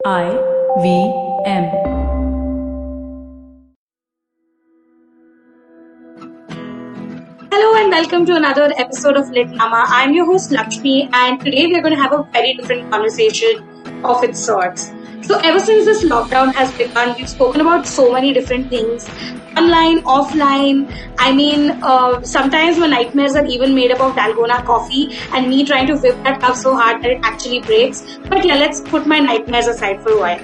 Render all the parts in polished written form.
IVM. Hello and welcome to another episode of Lit Nama. I'm your host Laxmi, and today we're going to have a very different conversation of its sorts. So, ever since this lockdown has begun, we've spoken about so many different things online, offline. Sometimes my nightmares are even made about Dalgona coffee and me trying to whip that cup so hard that it actually breaks. But yeah, let's put my nightmares aside for a while.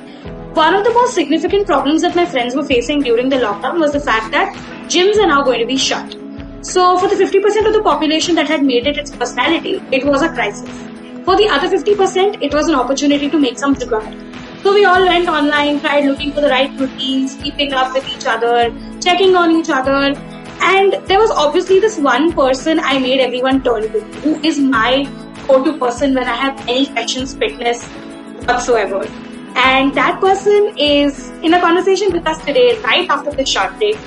One of the most significant problems that my friends were facing during the lockdown was the fact that gyms are now going to be shut. So, for the 50% of the population that had made it its personality, it was a crisis. For the other 50%, it was an opportunity to make some jugaad. So, we all went online, tried looking for the right routines, keeping up with each other, checking on each other. And there was obviously this one person I made everyone turn to, who is my go to person when I have any questions, fitness whatsoever. And that person is in a conversation with us today, right after this short break.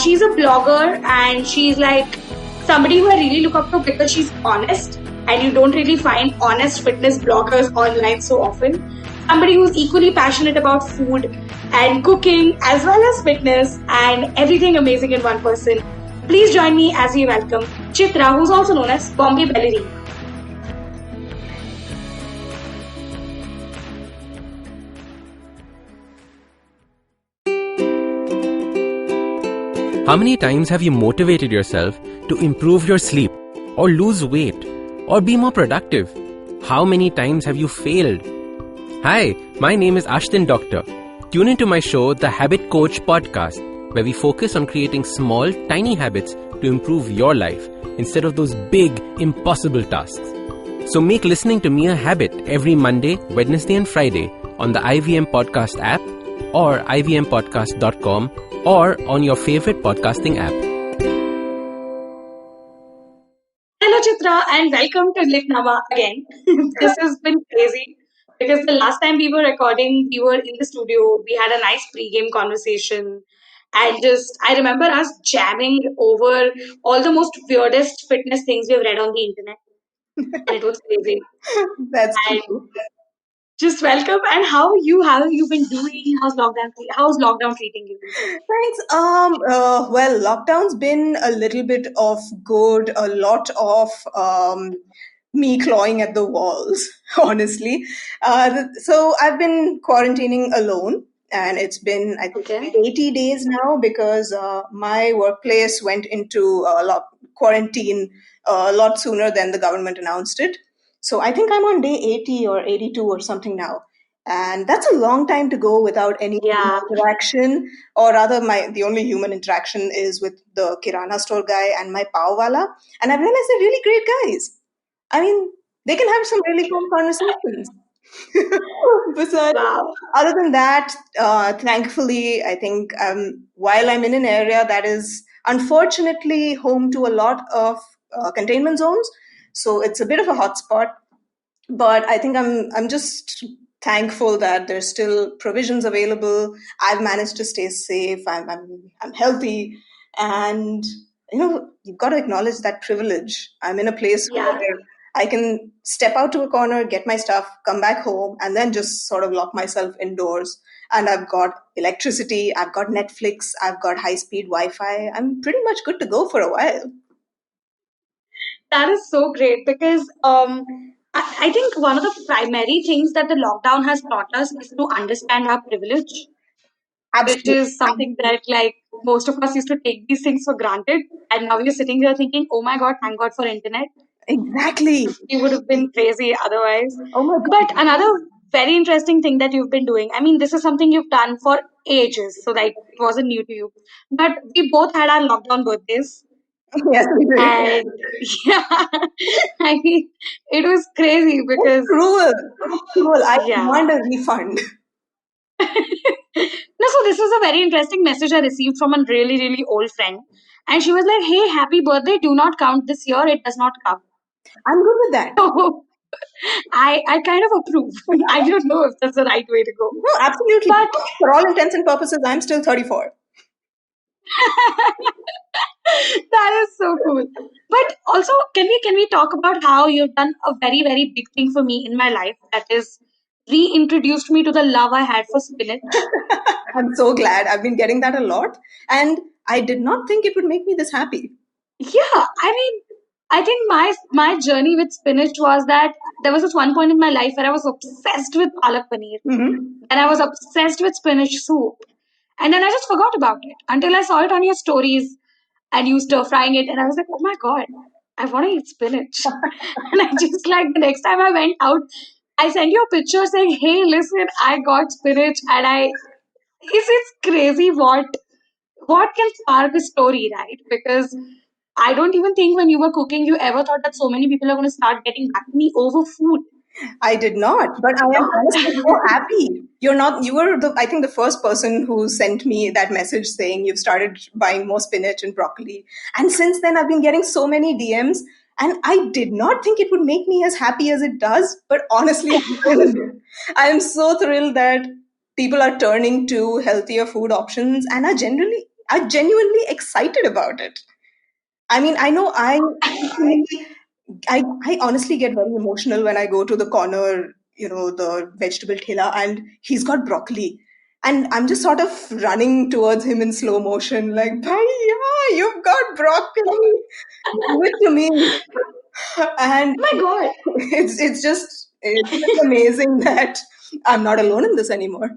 She's a blogger and she's like somebody who I really look up to because she's honest, and you don't really find honest fitness bloggers online so often. Somebody who's equally passionate about food and cooking as well as fitness and everything amazing in one person. Please join me as we welcome Chitra, who's also known as Bombay Ballerina. How many times have you motivated yourself to improve your sleep, or lose weight, or be more productive? How many times have you failed? Hi, my name is Ashton Doctor. Tune into my show, The Habit Coach Podcast, where we focus on creating small, tiny habits to improve your life instead of those big, impossible tasks. So make listening to me a habit every Monday, Wednesday, and Friday on the IVM Podcast app or ivmpodcast.com or on your favorite podcasting app. Hello, Chitra, and welcome to Lit Nama again. This has been crazy because the last time we were recording, we were in the studio, we had a nice pre-game conversation, and I remember us jamming over all the most weirdest fitness things we've read on the internet, and it was crazy. That's And true. just welcome, and how have you been doing? How's lockdown treating you? Thanks. Well, lockdown's been a little bit of good, a lot of me clawing at the walls, honestly. So I've been quarantining alone, and it's been, I think, Okay. 80 days now because my workplace went into quarantine a lot sooner than the government announced it. So I think I'm on day 80 or 82 or something now. And that's a long time to go without any human Yeah. interaction, or rather, my the only human interaction is with the kirana store guy and my pav wala. And I've realized they're really great guys. I mean, they can have some really fun conversations. Besides, Wow. other than that, thankfully, I think while I'm in an area that is unfortunately home to a lot of containment zones, so it's a bit of a hotspot, but I think I'm just thankful that there's still provisions available. I've managed to stay safe. I'm healthy, and you've got to acknowledge that privilege. I'm in a place Yeah. where I can step out to a corner, get my stuff, come back home, and then just sort of lock myself indoors. And I've got electricity, I've got Netflix, I've got high speed Wi-Fi. I'm pretty much good to go for a while. That is so great because I think one of the primary things that the lockdown has taught us is to understand our privilege, which Absolutely. is something that like most of us used to take these things for granted, and now we're sitting here thinking, "Oh my God, thank God for internet." Exactly. We would have been crazy otherwise. Oh my But God. another very interesting thing that you've been doing, I mean, this is something you've done for ages, so like it wasn't new to you. But we both had our lockdown birthdays. Yes, we did. And yeah, I mean, it was crazy That's because, cruel. That's cruel. I yeah. demand a refund. No, so this was a very interesting message I received from a really, really old friend. And she was like, hey, happy birthday, do not count this year, it does not count. I'm good with that. So I kind of approve. I don't know if that's the right way to go. No, absolutely. But For all intents and purposes, I'm still 34. that is so cool. But also, can we talk about how you've done a very, very big thing for me in my life, that is reintroduced me to the love I had for spinach. I'm so glad. I've been getting that a lot. And I did not think it would make me this happy. Yeah, I mean, I think my journey with spinach was that there was this one point in my life where I was obsessed with palak paneer, Hmm. and I was obsessed with spinach soup, and then I just forgot about it until I saw it on your stories and you stir frying it, and I was like, oh my god, I want to eat spinach, and I just like the next time I went out, I sent you a picture saying, hey, listen, I got spinach, and it's crazy what can spark a story, right? Because I don't even think when you were cooking, you ever thought that so many people are going to start getting back to me over food. I did not, but I am honestly so happy. You're not, you were I think, the first person who sent me that message saying you've started buying more spinach and broccoli. And since then, I've been getting so many DMs. And I did not think it would make me as happy as it does. But honestly, I'm thrilled. I am so thrilled that people are turning to healthier food options and are genuinely excited about it. I mean, I know I honestly get very emotional when I go to the corner, the vegetable thela, and he's got broccoli. And I'm just sort of running towards him in slow motion, like, Bhaiya, you've got broccoli. Give it to me. And Oh my god. it's just amazing that I'm not alone in this anymore.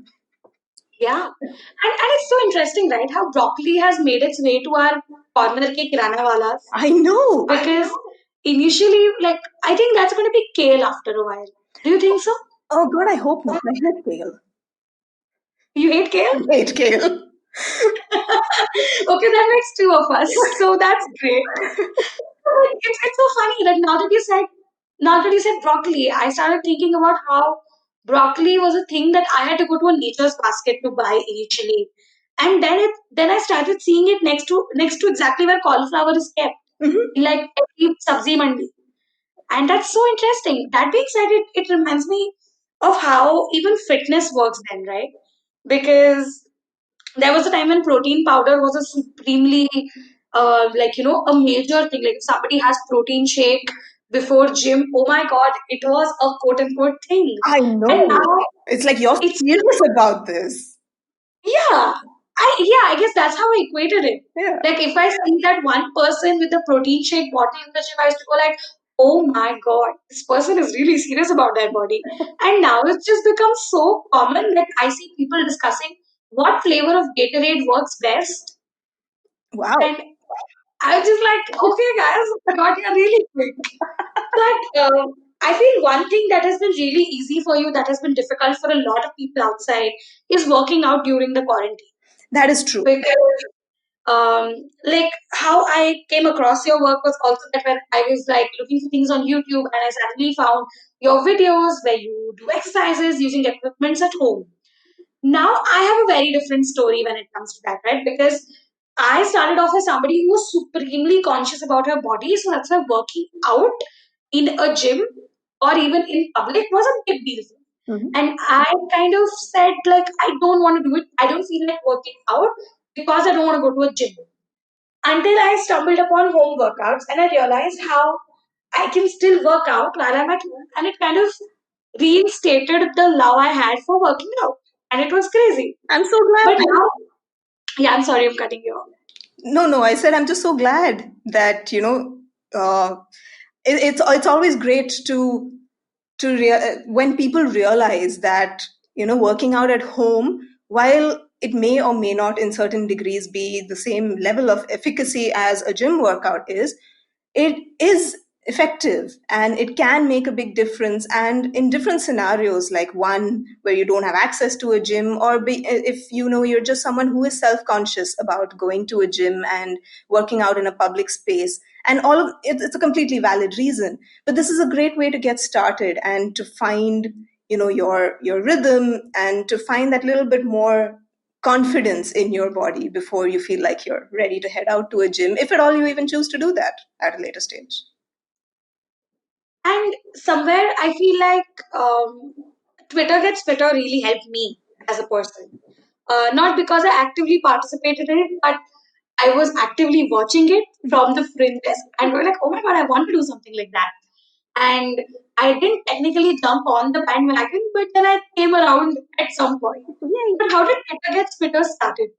Yeah. And it's so interesting, right? How broccoli has made its way to our corner ke kirana walas. I know. Because initially, like, I think that's going to be kale after a while. Do you think so? Oh God, I hope not. I hate kale. You hate kale? I hate kale. Okay, that makes two of us. So that's great. It's so funny that now that you said broccoli, I started thinking about how broccoli was a thing that I had to go to a nature's basket to buy initially. And then I started seeing it next to exactly where cauliflower is kept. Mhm. In like every sabzi mandi. And that's so interesting. That being said, it reminds me of how even fitness works then, right? Because there was a time when protein powder was a supremely a major thing. Like if somebody has protein shake before gym, oh my god, it was a quote unquote thing. I And know. now It's like you're it's serious about this. yeah. I guess that's how I equated it. Yeah. Like if I see that one person with a protein shake bottle in the gym, I used to go like, oh my god, this person is really serious about their body. And now it's just become so common that I see people discussing what flavor of Gatorade works best. Wow. And I was just like, okay guys, I got here really quick. But I feel one thing that has been really easy for you, that has been difficult for a lot of people outside, is working out during the quarantine. That is true. Because like how I came across your work was also that when I was like looking for things on YouTube and I suddenly found your videos where you do exercises using equipments at home. Now I have a very different story when it comes to that, right? Because I started off as somebody who was supremely conscious about her body, so that's why working out in a gym or even in public was a big deal for me. Mhm. And I kind of said, like, I don't want to do it. I don't feel like working out because I don't want to go to a gym. Until I stumbled upon home workouts and I realized how I can still work out while I'm at home. And it kind of reinstated the love I had for working out. And it was crazy. I'm so But glad. now, yeah, I'm sorry, I'm cutting you off. No, no, I said I'm just so glad that, it's always great when people realize that, working out at home, while it may or may not in certain degrees be the same level of efficacy as a gym workout is, it is effective and it can make a big difference, and in different scenarios, like one where you don't have access to a gym, or if you're just someone who is self-conscious about going to a gym and working out in a public space, and all of it's a completely valid reason. But this is a great way to get started and to find your rhythm, and to find that little bit more confidence in your body before you feel like you're ready to head out to a gym, if at all you even choose to do that at a later stage. And somewhere I feel like Twitter gets Twitter really helped me as a person. Not because I actively participated in it, but I was actively watching it from the fringes and going like, oh my god, I want to do something like that. and I didn't technically jump on the bandwagon, but then I came around at some point. Yay. But how did Twitter get Twitter started?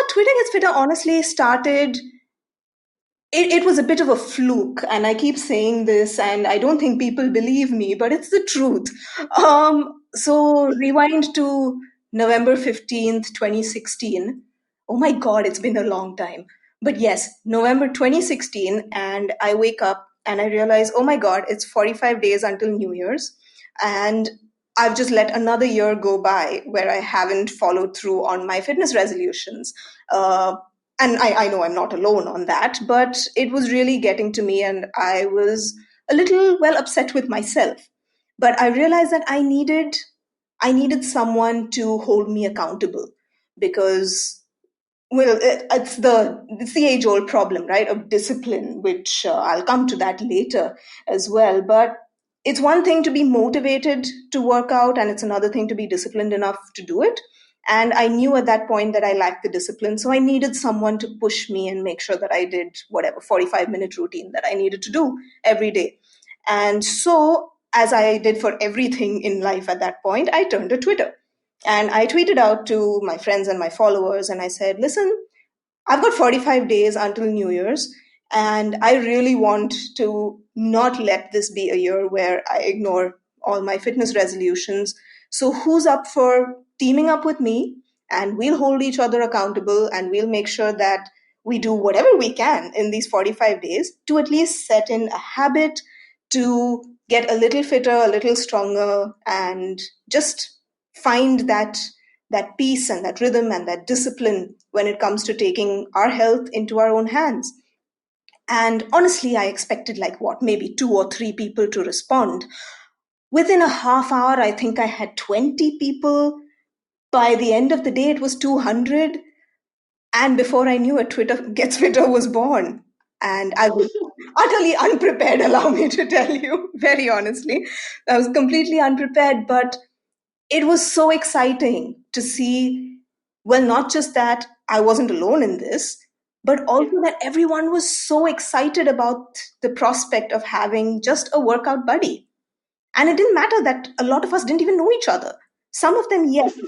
Twitter Gets Fitter honestly started. It was a bit of a fluke, and I keep saying this, and I don't think people believe me, but it's the truth. So rewind to November 15th, 2016. Oh my God, it's been a long time. But yes, November 2016, and I wake up and I realize, oh my God, it's 45 days until New Year's, and I've just let another year go by where I haven't followed through on my fitness resolutions. And I know I'm not alone on that, but it was really getting to me, and I was a little well upset with myself. But I realized that I needed someone to hold me accountable because, well, it's the age old problem, right, of discipline, which I'll come to that later as well. But it's one thing to be motivated to work out, and it's another thing to be disciplined enough to do it. And I knew at that point that I lacked the discipline, so I needed someone to push me and make sure that I did whatever 45-minute routine that I needed to do every day. And so, as I did for everything in life at that point, I turned to Twitter. And I tweeted out to my friends and my followers, and I said, listen, I've got 45 days until New Year's, and I really want to not let this be a year where I ignore all my fitness resolutions. So, who's up for teaming up with me? And we'll hold each other accountable, and we'll make sure that we do whatever we can in these 45 days to at least set in a habit to get a little fitter, a little stronger, and just find that peace and that rhythm and that discipline when it comes to taking our health into our own hands. And honestly, I expected like what, maybe two or three people to respond. Within a half hour, I think I had 20 people. By the end of the day, it was 200. And before I knew it, Twitter Gets Fitter was born. And I was utterly unprepared, allow me to tell you, very honestly. I was completely unprepared, but it was so exciting to see, well, not just that I wasn't alone in this, but also that everyone was so excited about the prospect of having just a workout buddy. And it didn't matter that a lot of us didn't even know each other. Some of them, yes,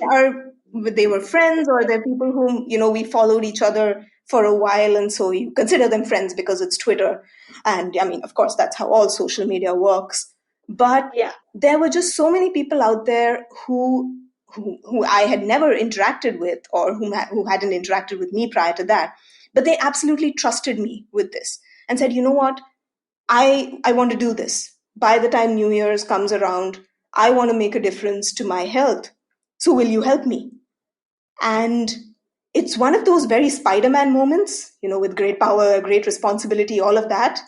they were friends, or they're people whom, we followed each other for a while, and so you consider them friends because it's Twitter. And I mean, of course, that's how all social media works. But Yeah. there were just so many people out there who I had never interacted with, or who hadn't interacted with me prior to that. But they absolutely trusted me with this and said, you know what, I want to do this. By the time New Year's comes around, I want to make a difference to my health. So will you help me? And it's one of those very Spider-Man moments, with great power, great responsibility, all of that.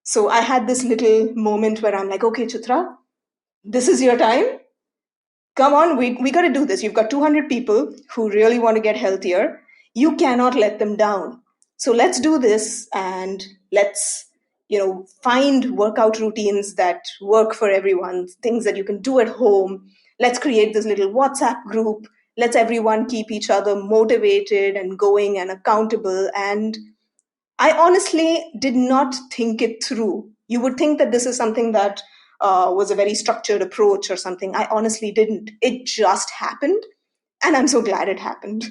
So I had this little moment where I'm like, okay, Chitra, this is your time. Come on, we got to do this. You've got 200 people who really want to get healthier. You cannot let them down. So let's do this, and let's find workout routines that work for everyone, things that you can do at home. Let's create this little WhatsApp group. Let's everyone keep each other motivated and going and accountable. And I honestly did not think it through. You would think that this is something that was a very structured approach or something. I honestly didn't. It just happened, and I'm so glad it happened.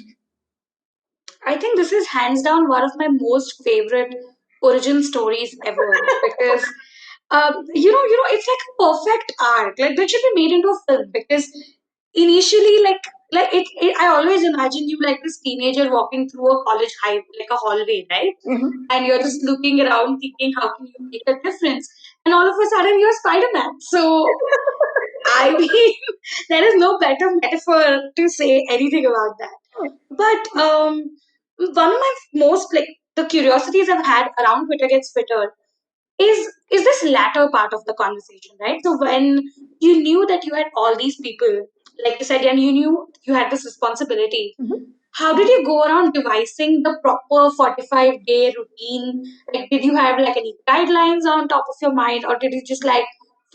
I think this is hands down one of my most favorite origin stories ever because it's like a perfect arc. Like that should be made into a film because initially, I always imagine you like this teenager walking through a college high, like a hallway, right? Mhm. And you're just looking around, thinking, how can you make a difference? And all of a sudden, you're Spider-Man. So I mean, there is no better metaphor to say anything about that. But one of my most like the curiosities I've had around Twitter Gets Fitter is this latter part of the conversation, right? So when you knew that you had all these people, like you said, and you knew you had this responsibility, Mhm. how did you go around devising the proper 45-day routine? Like, did you have like any guidelines on top of your mind, or did you just like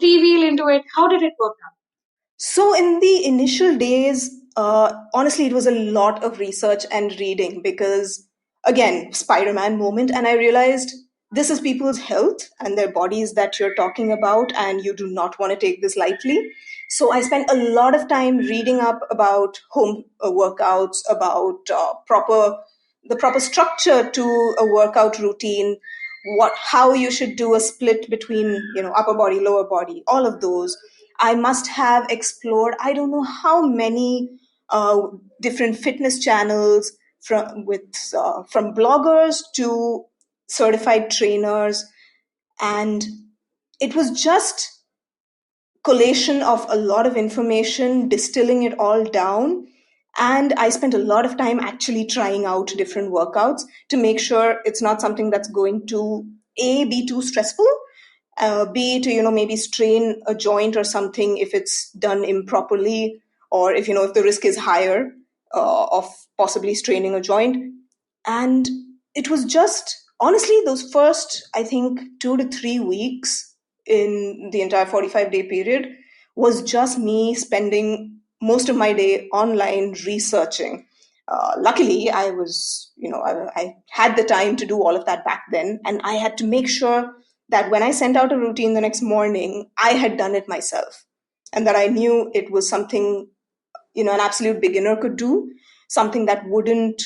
freewheel into it? How did it work out? So, in the initial days, honestly, it was a lot of research and reading because, again, Spider Man moment. And I realized this is people's health and their bodies that you're talking about, and you do not want to take this lightly. So I spent a lot of time reading up about home workouts, about the proper structure to a workout routine, how you should do a split between upper body, lower body, all of those. I must have explored I don't know how many different fitness channels, from bloggers to certified trainers, and it was just collation of a lot of information, distilling it all down. And I spent a lot of time actually trying out different workouts to make sure it's not something that's going to be too stressful, b to maybe strain a joint or something if it's done improperly, or if the risk is higher of possibly straining a joint. And it was just honestly those first, I think, 2 to 3 weeks in the entire 45-day period was just me spending most of my day online researching. Luckily, I had the time to do all of that back then, and I had to make sure that when I sent out a routine the next morning, I had done it myself, and that I knew it was something an absolute beginner could do, something that wouldn't,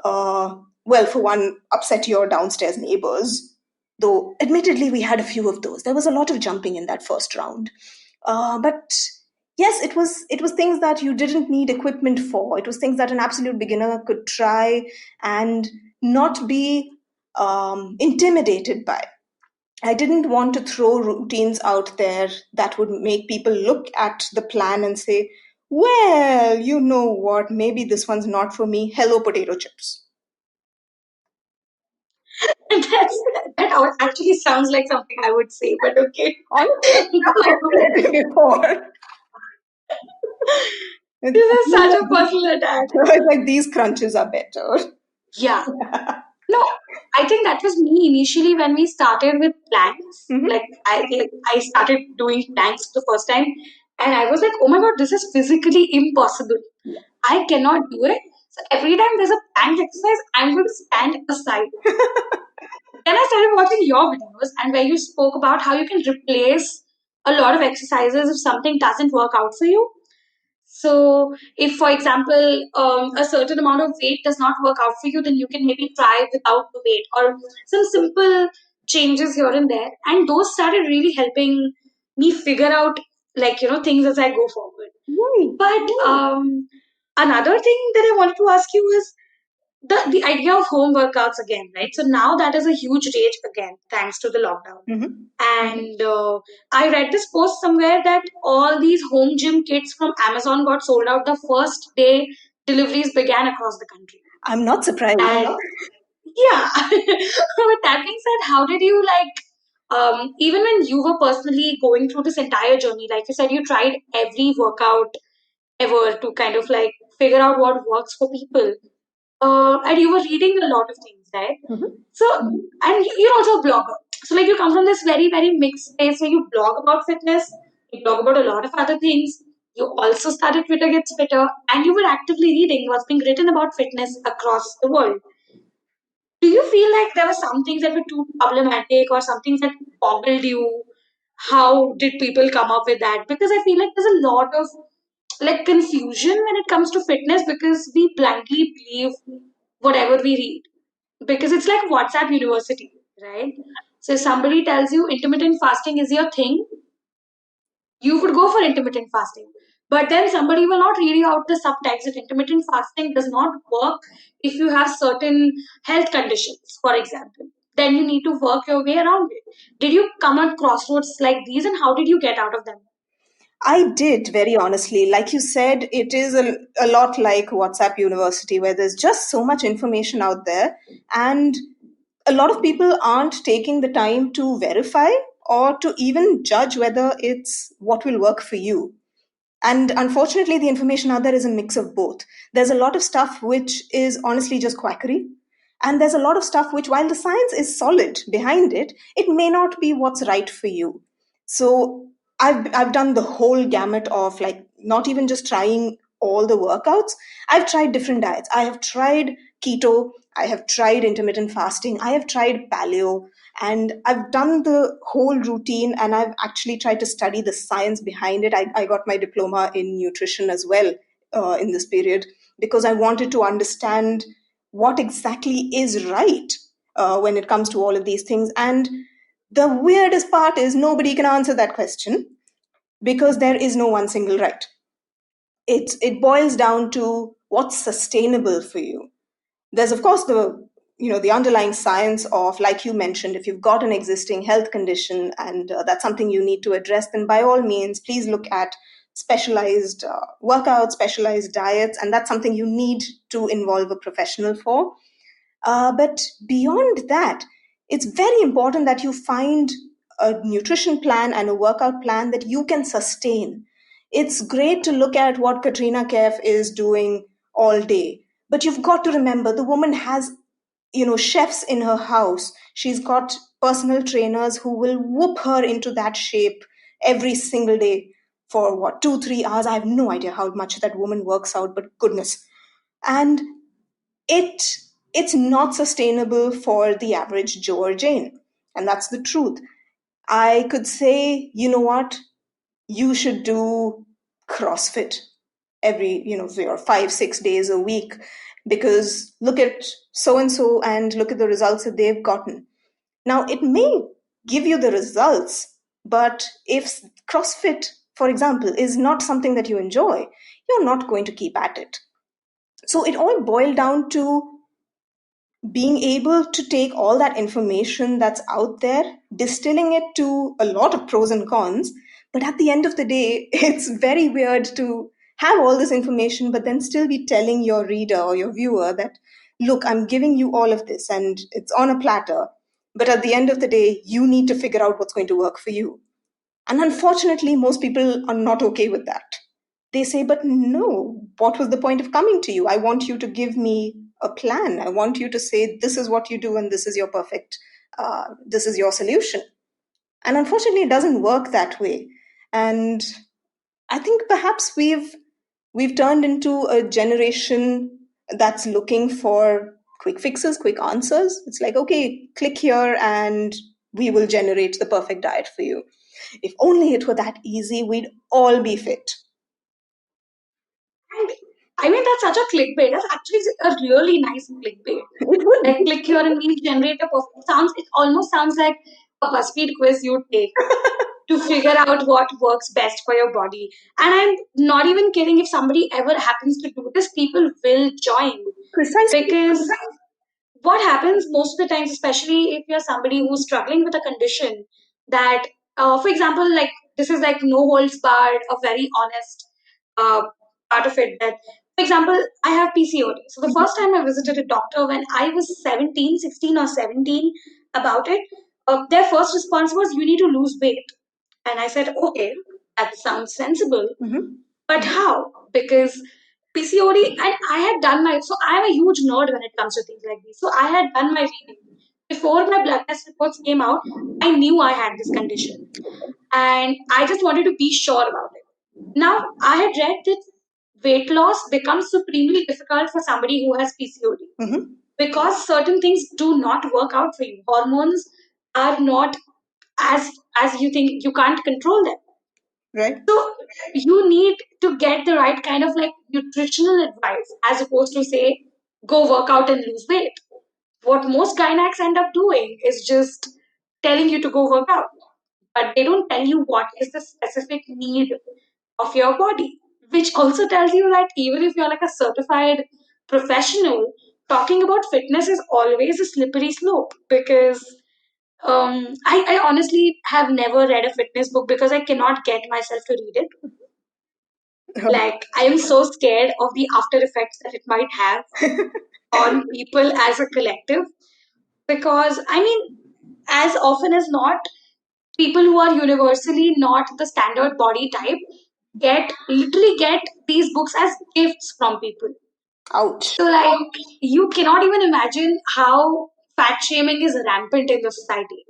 well, for one, upset your downstairs neighbors. Though, admittedly, we had a few of those. There was a lot of jumping in that first round. But yes, it was things that you didn't need equipment for. It was things that an absolute beginner could try and not be intimidated by. I didn't want to throw routines out there that would make people look at the plan and say, well, you know what, maybe this one's not for me. Hello, potato chips. That actually sounds like something I would say, but okay. Honestly, I've said it before. This is such a personal attack. It's like these crunches are better. Yeah. No, I think that was me initially when we started with planks. I started doing planks the first time, and I was like, oh my god, this is physically impossible. I cannot do it. So every time there's a plank exercise, I'm going to stand aside. Then I started watching your videos, and where you spoke about how you can replace a lot of exercises if something doesn't work out for you. So, if, for example, a certain amount of weight does not work out for you, then you can maybe try without the weight or some simple changes here and there. And those started really helping me figure out, like, things as I go forward. Right. But another thing that I wanted to ask you is the idea of home workouts again, right? So now that is a huge rage again, thanks to the lockdown. And I read this post somewhere that all these home gym kits from Amazon got sold out the first day deliveries began across the country. I'm not surprised. And yeah, with that being said, how did you even when you were personally going through this entire journey, like you said, you tried every workout ever to kind of like figure out what works for people. And you were reading a lot of things, right? So, and you're also a blogger. So, like, you come from this very, very mixed space where you blog about fitness, you blog about a lot of other things. You also started Twitter Gets Fitter, and you were actively reading what's being written about fitness across the world. Do you feel like there were some things that were too problematic or some things that boggled you? How did people come up with that? Because I feel like there's a lot of like confusion when it comes to fitness because we blindly believe whatever we read because it's like WhatsApp University, right? So if somebody tells you intermittent fasting is your thing, you could go for intermittent fasting. But then somebody will not read you out the subtext that intermittent fasting does not work if you have certain health conditions, for example. Then you need to work your way around it. Did you come at crossroads like these and how did you get out of them? I did, very honestly. Like you said, it is a lot like WhatsApp University, where there's just so much information out there. And a lot of people aren't taking the time to verify or to even judge whether it's what will work for you. And unfortunately, the information out there is a mix of both. There's a lot of stuff which is honestly just quackery. And there's a lot of stuff which, while the science is solid behind it, it may not be what's right for you. So I've done the whole gamut of like not even just trying all the workouts. I've tried different diets. I have tried keto, I have tried intermittent fasting, I have tried paleo, and I've done the whole routine, and I've actually tried to study the science behind it. I got my diploma in nutrition as well in this period because I wanted to understand what exactly is right when it comes to all of these things. And the weirdest part is nobody can answer that question because there is no one single right. It boils down to what's sustainable for you. There's of course the underlying science of, like you mentioned, if you've got an existing health condition and that's something you need to address, then by all means please look at specialized workouts, specialized diets, and that's something you need to involve a professional for. But beyond that, it's very important that you find a nutrition plan and a workout plan that you can sustain. It's great to look at what Katrina Kaif is doing all day, but you've got to remember the woman has, chefs in her house. She's got personal trainers who will whoop her into that shape every single day for what, 2 3 hours. I have no idea how much that woman works out, but goodness. And it it's not sustainable for the average Joe or Jane. And that's the truth. I could say, you know what, you should do CrossFit every, your 5 6 days a week, because look at so and so and look at the results that they've gotten. Now it may give you the results, but if CrossFit, for example, is not something that you enjoy, you're not going to keep at it. So it all boiled down to being able to take all that information that's out there, distilling it to a lot of pros and cons. But at the end of the day, it's very weird to have all this information, but then still be telling your reader or your viewer that, look, I'm giving you all of this and it's on a platter. But at the end of the day, you need to figure out what's going to work for you. And unfortunately, most people are not okay with that. They say, but no, what was the point of coming to you? I want you to give me a plan. I want you to say, this is what you do and this is your this is your solution. And unfortunately, it doesn't work that way. And I think perhaps we've turned into a generation that's looking for quick fixes, quick answers. It's like, okay, click here and we will generate the perfect diet for you. If only it were that easy, we'd all be fit. And I mean, that's such a clickbait. That's actually a really nice clickbait. It would Like, be. click here and we generate a perfect sounds. It almost sounds like a BuzzFeed quiz you take to figure out what works best for your body. And I'm not even kidding. If somebody ever happens to do this, people will join Precisely. because what happens most of the times, especially if you're somebody who's struggling with a condition that, for example, like this is like no holds barred, a very honest uh, part of it. That, for example, I have PCOD. So the first time I visited a doctor when I was 17, 16 or 17 about it, their first response was, "You need to lose weight." And I said, okay, that sounds sensible. Mhm. But how? Because PCOD, and I had done my, so I'm a huge nerd when it comes to things like these. So I had done my reading. Before my blood test reports came out, I knew I had this condition. And I just wanted to be sure about it. Now, I had read that weight loss becomes supremely difficult for somebody who has PCOD Mhm. because certain things do not work out for you. Hormones are not as you think, you can't control them. Right? So you need to get the right kind of like nutritional advice as opposed to say, go work out and lose weight. What most gynacs end up doing is just telling you to go work out, but they don't tell you what is the specific need of your body, which also tells you that even if you're like a certified professional, talking about fitness is always a slippery slope because I honestly have never read a fitness book because I cannot get myself to read it. Like, I am so scared of the after effects that it might have on people as a collective. Because, I mean, as often as not, people who are universally not the standard body type literally get these books as gifts from people. Ouch. So, like, you cannot even imagine how fat shaming is rampant in the society.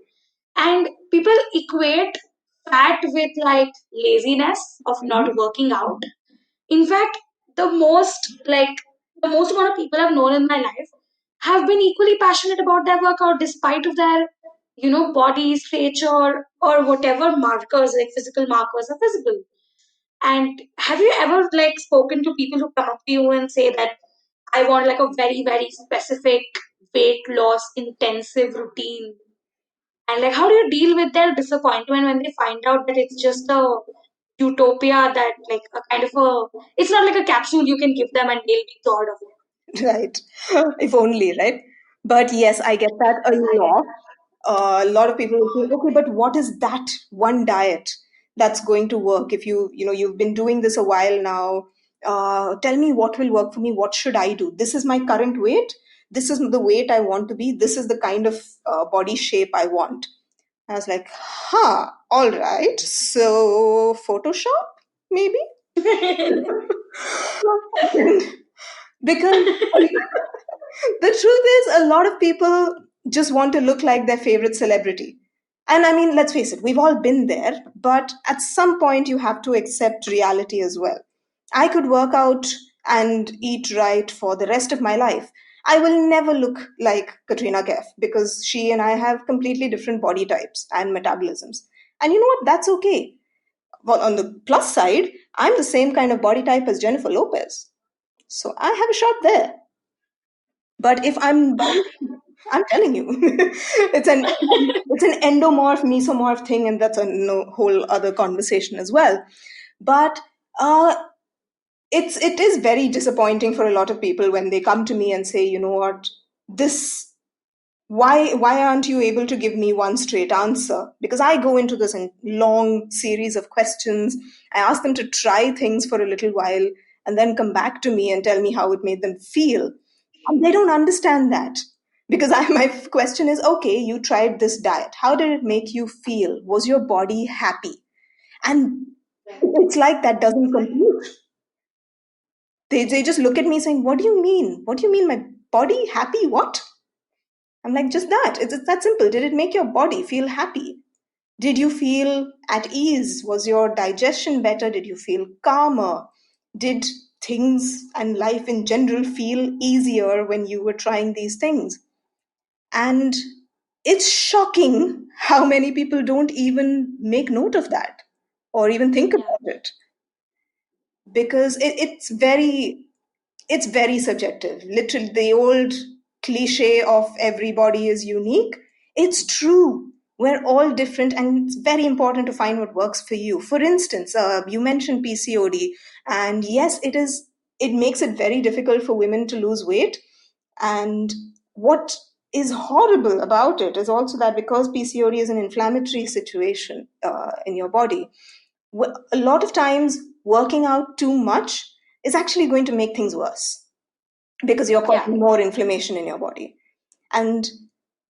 And people equate fat with like laziness of not Mhm. working out. In fact, the most like the most amount of people I've known in my life have been equally passionate about their workout despite of their body stature or whatever markers like physical markers are visible. And have you ever like spoken to people who come up to you and say that I want like a very, very specific weight loss intensive routine? And like, how do you deal with their disappointment when they find out that it's just a utopia that like a kind of it's not like a capsule you can give them and they'll be cured of it. Right. If only, right? But yes, I get that a lot. A lot of people will say, okay, but what is that one diet that's going to work? If you've been doing this a while now, tell me what will work for me. What should I do? This is my current weight. This is the weight I want to be. This is the kind of body shape I want. I was like, huh, all right. So Photoshop, maybe? Because the truth is, a lot of people just want to look like their favorite celebrity. And I mean, let's face it, we've all been there, but at some point you have to accept reality as well. I could work out and eat right for the rest of my life. I will never look like Katrina Kaif because she and I have completely different body types and metabolisms. And you know what? That's okay. Well, on the plus side, I'm the same kind of body type as Jennifer Lopez. So I have a shot there. But if I'm telling you, it's an endomorph, mesomorph thing, and that's a whole other conversation as well. But uh, it is very disappointing for a lot of people when they come to me and say, you know what, this why aren't you able to give me one straight answer? Because I go into this in long series of questions. I ask them to try things for a little while and then come back to me and tell me how it made them feel. And they don't understand that. Because my question is, okay, you tried this diet. How did it make you feel? Was your body happy? And it's like that doesn't compute. They just look at me saying, what do you mean? What do you mean my body happy? What? I'm like, just that. It's that simple. Did it make your body feel happy? Did you feel at ease? Was your digestion better? Did you feel calmer? Did things and life in general feel easier when you were trying these things? And it's shocking how many people don't even make note of that or even think Yeah. about it because it's very subjective. Literally, the old cliche of everybody is unique. It's true. We're all different, and it's very important to find what works for you. For instance, you mentioned PCOD, and yes, it is. It makes it very difficult for women to lose weight. And what is horrible about it is also that because PCOD is an inflammatory situation in your body, a lot of times working out too much is actually going to make things worse because you're Yeah. causing more inflammation in your body, and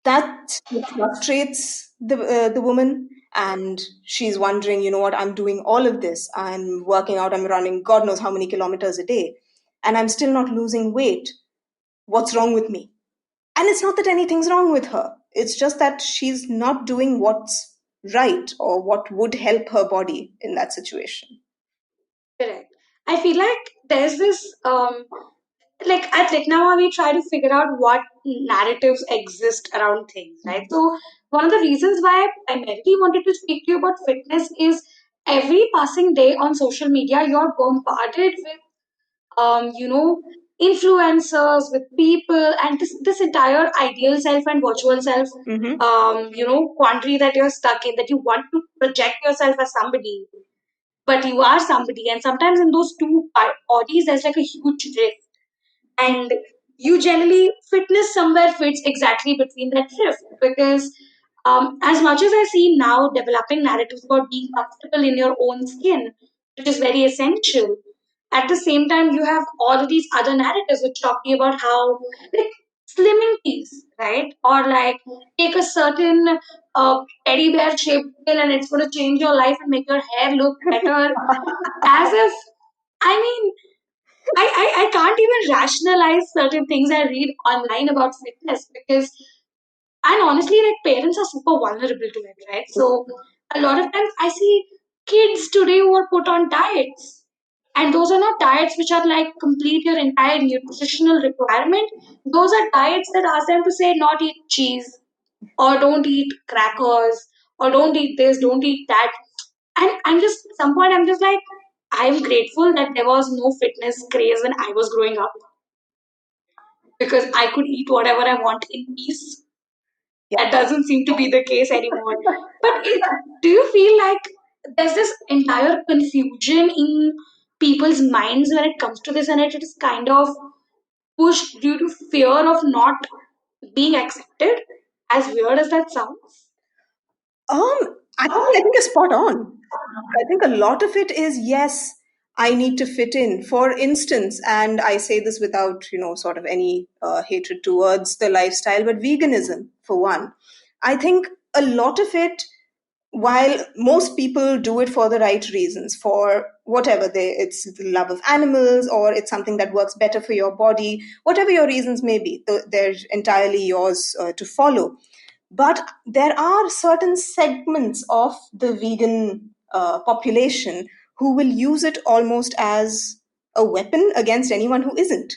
that frustrates the woman. And she's wondering, you know what, I'm doing all of this, I'm working out, I'm running god knows how many kilometers a day, and I'm still not losing weight. What's wrong with me? And it's not that anything's wrong with her, it's just that she's not doing what's right or what would help her body in that situation. Correct. I feel like there's this like at Now we try to figure out what narratives exist around things, right? So one of the reasons why I primarily wanted to speak to you about fitness is every passing day on social media you're bombarded with influencers, with people, and this entire ideal self and virtual self, Mm-hmm. quandary that you're stuck in, that you want to project yourself as somebody, but you are somebody, and sometimes in those two bodies, there's like a huge rift, and you generally fitness somewhere fits exactly between that rift because. As much as I see now developing narratives about being comfortable in your own skin, which is very essential, at the same time you have all of these other narratives which talk to you about how like slimming piece, right? Or like take a certain teddy bear shaped pill and it's going to change your life and make your hair look better. As if, I mean, I can't even rationalize certain things I read online about fitness because, and honestly, like parents are super vulnerable to it, right? So a lot of times I see kids today who are put on diets And those are not diets which are like complete your entire nutritional requirement. Those are diets that ask them to say not eat cheese, or don't eat crackers, or don't eat this, don't eat that. And I'm just, at some point, I'm just like, I'm grateful that there was no fitness craze when I was growing up, because I could eat whatever I want in peace. Yeah. That doesn't seem to be the case anymore. But do you feel like there's this entire confusion in people's minds when it comes to this, and it is kind of pushed due to fear of not being accepted? As weird as that sounds. Actually, I think you're spot on. I think a lot of it is, yes, I need to fit in. For instance, and I say this without, sort of any hatred towards the lifestyle, but veganism, for one. I think a lot of it, while most people do it for the right reasons, for whatever it's the love of animals, or it's something that works better for your body, whatever your reasons may be, they're entirely yours to follow. But there are certain segments of the vegan population who will use it almost as a weapon against anyone who isn't.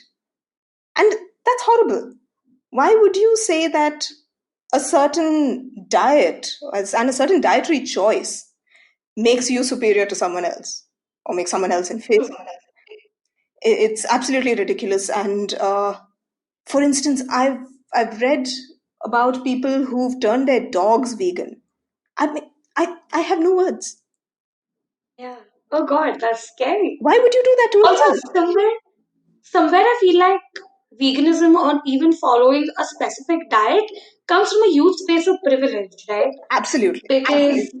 And that's horrible. Why would you say that a certain diet and a certain dietary choice makes you superior to someone else or makes someone else inferior? It's absolutely ridiculous. And for instance, I've read about people who've turned their dogs vegan. I mean, I have no words. Yeah. Oh God, that's scary. Why would you do that to a Also, dog? somewhere I feel like veganism or even following a specific diet comes from a huge space of privilege, right? Absolutely. Because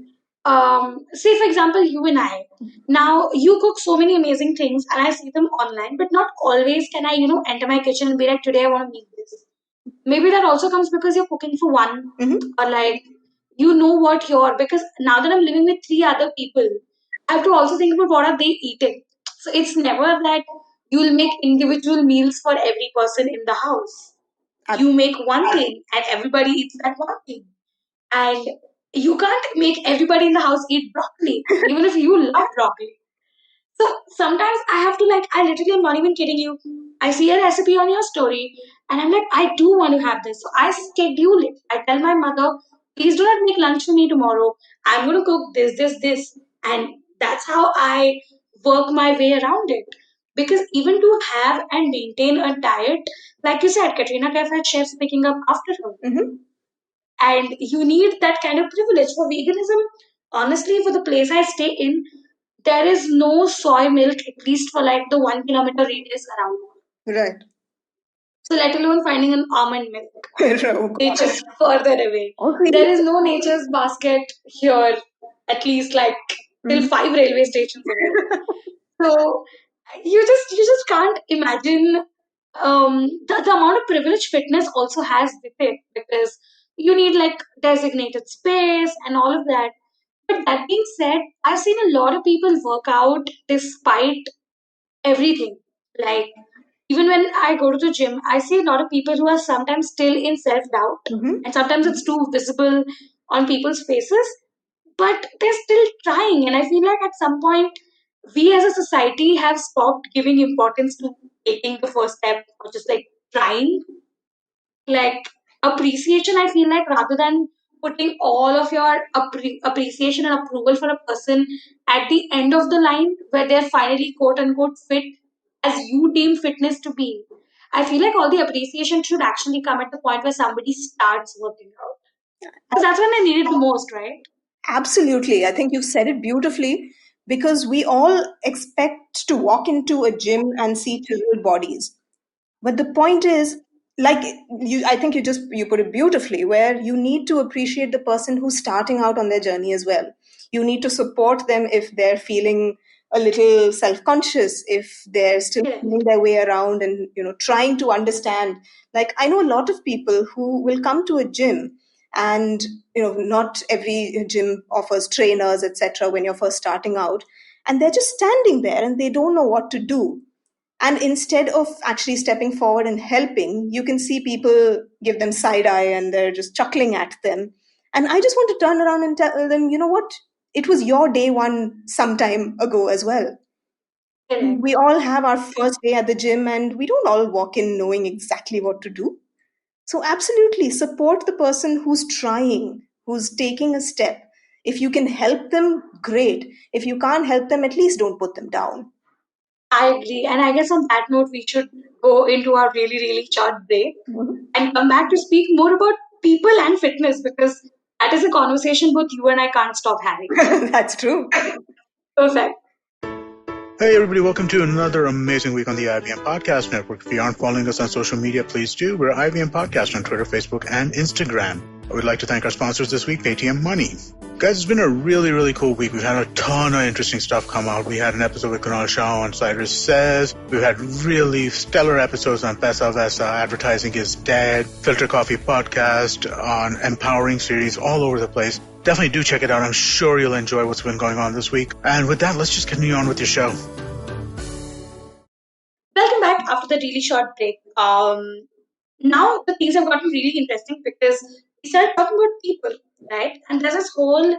say for example, you and I, now you cook so many amazing things and I see them online, but not always can I, enter my kitchen and be like, today I want to make this. Maybe that also comes because you're cooking for one, Hmm. or like you know what you're, because now that I'm living with three other people, I have to also think about what are they eating. So it's never that you'll make individual meals for every person in the house. You make one thing and everybody eats that one thing. And you can't make everybody in the house eat broccoli, even if you love broccoli. So sometimes I have to, like, I literally am not even kidding you. I see a recipe on your story and I'm like, I do want to have this. So I schedule it. I tell my mother, please do not make lunch for me tomorrow. I'm going to cook this, this, this. And that's how I work my way around it. Because even to have and maintain a diet, like you said, Katrina Kaif had chefs picking up after her. Hmm. And you need that kind of privilege for veganism. Honestly, for the place I stay in, there is no soy milk, at least for like the 1 kilometer radius around. Right. So let alone finding an almond milk, Oh, which God. is further away. Also, There is no nature's basket here, at least like till mhm. 5 railway stations away. So you just can't imagine the amount of privilege fitness also has with it, because you need like designated space and all of that. But that being said, I've seen a lot of people work out despite everything. Like, even when I go to the gym, I see a lot of people who are sometimes still in self doubt, Mhm. and sometimes it's too visible on people's faces, but they're still trying. And I feel like at some point, we as a society have stopped giving importance to taking the first step or just like trying. Like, appreciation, I feel like rather than putting all of your appreciation and approval for a person at the end of the line where they're finally quote unquote fit as you deem fitness to be, I feel like all the appreciation should actually come at the point where somebody starts working out, because that's when they need it the most, right? Absolutely. I think you've said it beautifully because we all expect to walk into a gym and see chiseled bodies. But the point is, like I think you put it beautifully, where you need to appreciate the person who's starting out on their journey as well. You need to support them if they're feeling a little self-conscious, if they're still Correct. finding their way around and trying to understand. Like I know a lot of people who will come to a gym, and not every gym offers trainers, etc. when you're first starting out, and they're just standing there and they don't know what to do, and instead of actually stepping forward and helping, you can see people give them side eye and they're just chuckling at them. And I just want to turn around and tell them, you know what? It was your day one some time ago as well. Correct. We all have our first day at the gym, and we don't all walk in knowing exactly what to do. So, absolutely support the person who's trying, who's taking a step. If you can help them, great. If you can't help them, at least don't put them down. I agree. And I guess on that note, we should go into our really, really short break and come back to speak more about people and fitness because that is a conversation both you and I can't stop having. That's true. Perfect. Hey everybody, welcome to another amazing week on the IBM Podcast Network. If you aren't following us on social media, please do. We're IBM Podcast on Twitter, Facebook, and Instagram. I would like to thank our sponsors this week, Paytm Money. Guys, it's been a really, really cool week. We've had a ton of interesting stuff come out. We had an episode with Kunal Shah on Cyrus Says. We've had really stellar episodes on Pesa Vesa, Advertising is Dead, Filter Coffee Podcast, on Empowering Series, all over the place. Definitely do check it out. I'm sure you'll enjoy what's been going on this week. And with that, let's just continue on with your show. Welcome back after the really short break. Now the things have gotten really interesting because we started talking about people, right? And there's this whole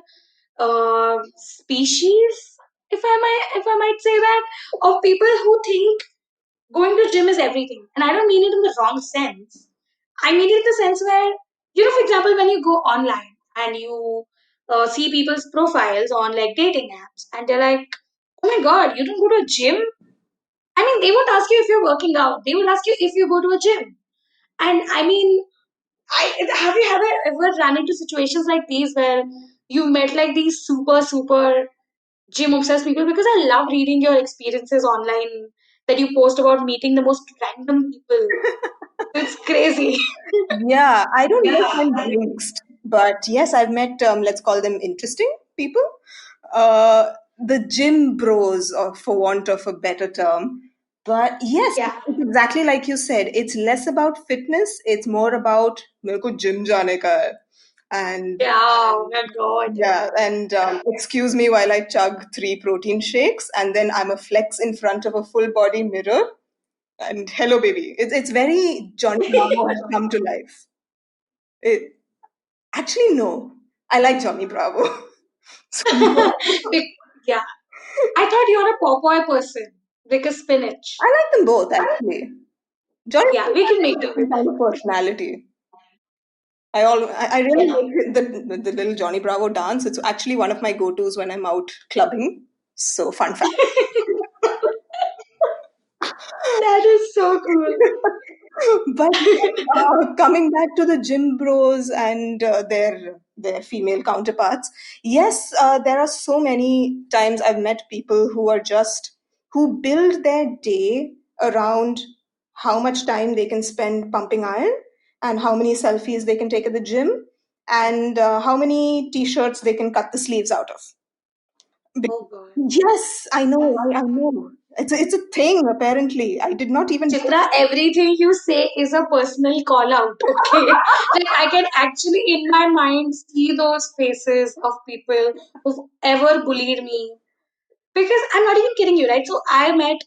species, if I might say that, of people who think going to gym is everything. And I don't mean it in the wrong sense. I mean it in the sense where, for example, when you go online and you see people's profiles on like dating apps, and they're like, "Oh my God, you don't go to a gym?" I mean, they won't ask you if you're working out. They will ask you if you go to a gym. And I mean, have you ever run into situations like these where you met like these super super gym obsessed people? Because I love reading your experiences online that you post about meeting the most random people. It's crazy. Yeah, I don't know if I'm jinxed, but yes, I've met, let's call them interesting people. The gym bros, or for want of a better term. But yes, Yeah. it's exactly like you said. It's less about fitness. It's more about मेरे को gym जाने का है. And Yeah, oh my God. yeah, and excuse me while I chug 3 protein shakes, and then I'm a flex in front of a full body mirror. And hello, baby. It's very Johnny Bravo has come to life. It, actually, no. I like Johnny Bravo. So, no. Yeah. I thought you're a Popeye person because spinach. I like them both, actually. Johnny Yeah, Bravo we can has make a do with different kind of personality. I really like the little Johnny Bravo dance. It's actually one of my go-tos when I'm out clubbing. So, fun fact. That is so cool. But coming back to the gym bros and their female counterparts, yes, there are so many times I've met people who are just who build their day around how much time they can spend pumping iron and how many selfies they can take at the gym and how many t-shirts they can cut the sleeves out of. Oh God. Yes, I know, I know. It's a thing apparently. I did not even know. Chitra, everything you say is a personal call out, okay? Like I can actually in my mind see those faces of people who've ever bullied me. Because I'm not even kidding you, right? So I met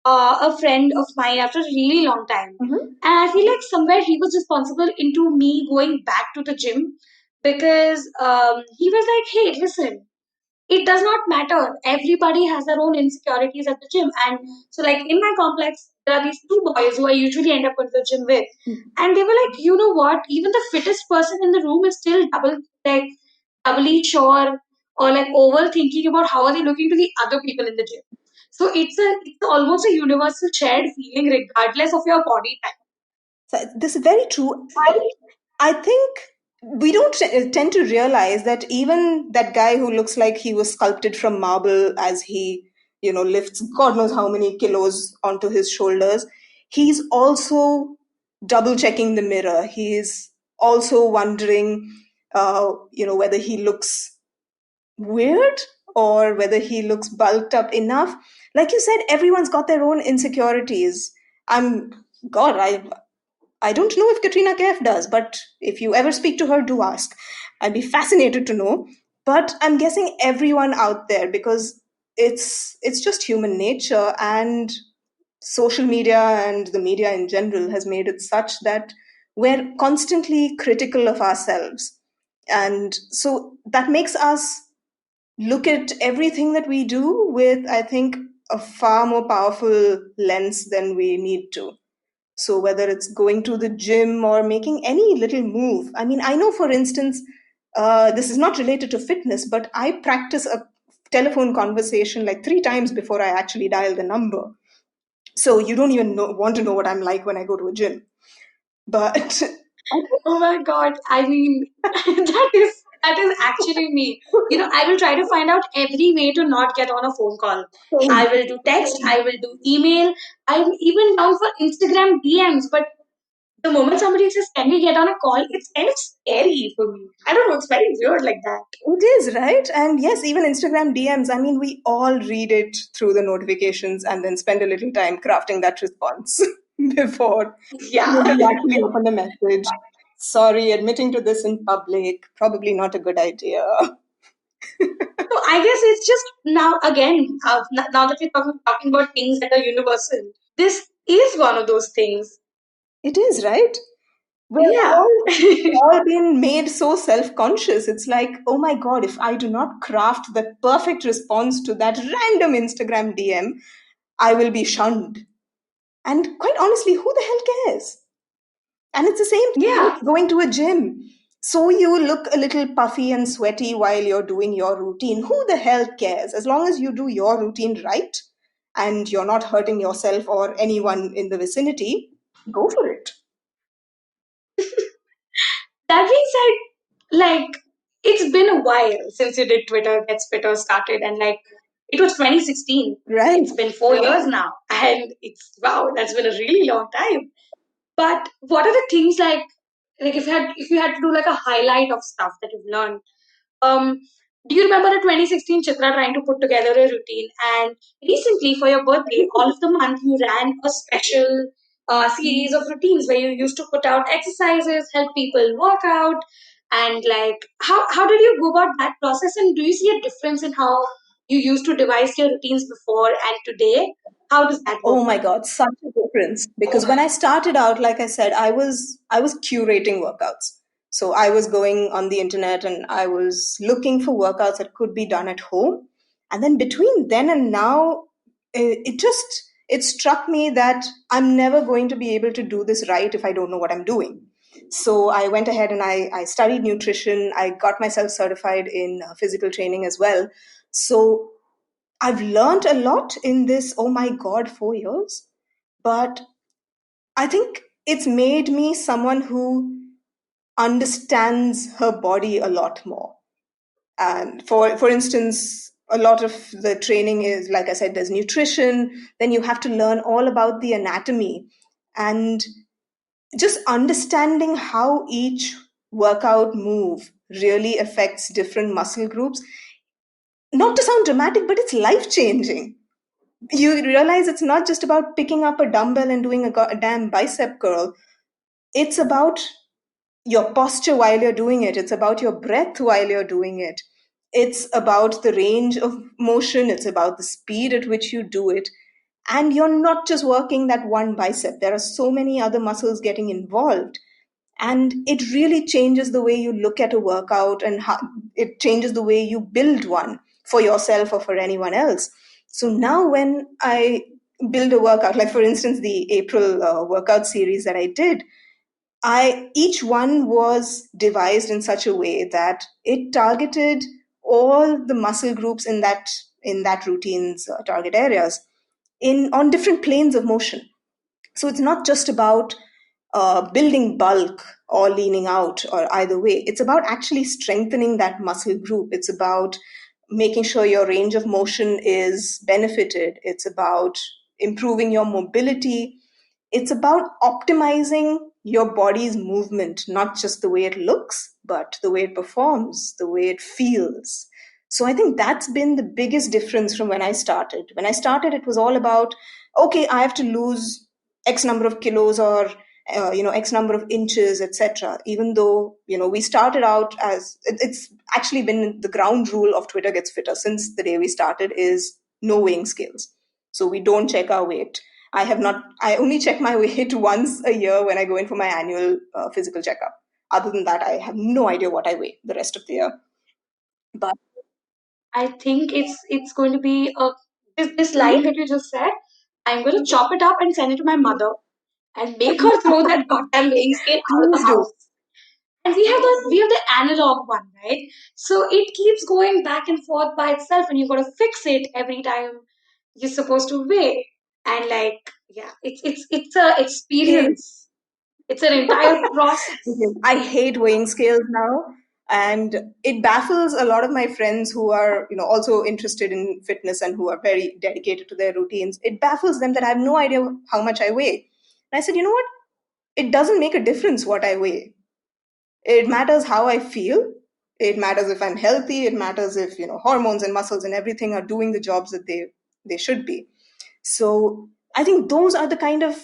a friend of mine after a really long time. Mhm. And I feel like somewhere he was responsible into me going back to the gym because he was like, hey, listen, it does not matter. Everybody has their own insecurities at the gym. And so, like in my complex, there are these two boys who I usually end up going to the gym with. And they were like, you know what? Even the fittest person in the room is still doubly sure or like overthinking about how are they looking to the other people in the gym. So it's almost a universal shared feeling regardless of your body type. So this is very true. I think we don't tend to realize that even that guy who looks like he was sculpted from marble as he, lifts God knows how many kilos onto his shoulders, he's also double checking the mirror. He's also wondering, whether he looks weird or whether he looks bulked up enough. Like you said, everyone's got their own insecurities. God, I don't know if Katrina Kaif does, but if you ever speak to her, do ask. I'd be fascinated to know. But I'm guessing everyone out there because it's just human nature, and social media and the media in general has made it such that we're constantly critical of ourselves. And so that makes us look at everything that we do with, I think, a far more powerful lens than we need to. So whether it's going to the gym or making any little move, I mean, I know, for instance, this is not related to fitness, but I practice a telephone conversation like 3 times before I actually dial the number. So you don't even want to know what I'm like when I go to a gym. But Oh my God. I mean, that is actually me. I will try to find out every way to not get on a phone call. I will do text, I will do email. I'm even down for Instagram DMs, but the moment somebody says, "Can we get on a call?" it's kind of scary for me. I don't know, it's very weird like that. it is, right? And yes, even Instagram DMs, I mean, we all read it through the notifications and then spend a little time crafting that response before Yeah. we actually open the message. Sorry, admitting to this in public, probably not a good idea. So I guess it's just now again, now that we're talking about things that are universal, this is one of those things. It is, right? We're Yeah. all been made so self-conscious. It's like, oh my God, if I do not craft the perfect response to that random Instagram DM, I will be shunned. And quite honestly, who the hell cares? And it's the same thing Yeah. with going to a gym. So you look a little puffy and sweaty while you're doing your routine. Who the hell cares? As long as you do your routine right and you're not hurting yourself or anyone in the vicinity, go for it. That being said, like, it's been a while since you did Twitter started, and like, it was 2016. Right. It's been 4 years now, and it's wow, that's been a really long time. But what are the things like if you had to do like a highlight of stuff that you've learned? Um, do you remember the 2016 Chitra trying to put together a routine? And recently, for your birthday, all of the month, you ran a special series of routines where you used to put out exercises, help people work out, and like, how did you go about that process? And do you see a difference in how you used to devise your routines before and today? How does that work? Oh my God, such a difference. Because when I started out, like I said, I was curating workouts. So I was going on the internet and I was looking for workouts that could be done at home. And then between then and now, it struck me that I'm never going to be able to do this right if I don't know what I'm doing. So I went ahead and I studied nutrition. I got myself certified in physical training as well. So I've learned a lot in this, oh my God, 4 years. But I think it's made me someone who understands her body a lot more. And for instance, a lot of the training is, like I said, there's nutrition, then you have to learn all about the anatomy and just understanding how each workout move really affects different muscle groups. Not to sound dramatic, but it's life changing. You realize it's not just about picking up a dumbbell and doing a damn bicep curl. It's about your posture while you're doing it. It's about your breath while you're doing it. It's about the range of motion. It's about the speed at which you do it. And you're not just working that one bicep. There are so many other muscles getting involved. And it really changes the way you look at a workout and how it changes the way you build one for yourself or for anyone else. So now when I build a workout, like for instance the April workout series that I did, I each one was devised in such a way that it targeted all the muscle groups in that routine's target areas in on different planes of motion. So it's not just about building bulk or leaning out or either way. It's about actually strengthening that muscle group. It's about making sure your range of motion is benefited. It's about improving your mobility. It's about optimizing your body's movement, not just the way it looks, but the way it performs, the way it feels. So I think that's been the biggest difference from when I started. When I started, it was all about, okay, I have to lose X number of kilos or X number of inches, etc. Even though we started out as it's actually been the ground rule of Twitter Gets Fitter since the day we started is no weighing scales. So we don't check our weight. I only check my weight once a year when I go in for my annual physical checkup. Other than that, I have no idea what I weigh the rest of the year. But I think it's going to be a this line that you just said, I'm going to chop it up and send it to my mother and make her throw that goddamn weighing scale out of the Please do. house. And we have the analog one, right? So it keeps going back and forth by itself, and you got to fix it every time you're supposed to weigh. And like, yeah, it's a Hey, experience. It's an entire process. I hate weighing scales now, and it baffles a lot of my friends who are, also interested in fitness and who are very dedicated to their routines. It baffles them that I have no idea how much I weigh. And I said, you know what? It doesn't make a difference what I weigh. It matters how I feel. It matters if I'm healthy. It matters if, hormones and muscles and everything are doing the jobs that they should be. So I think those are the kind of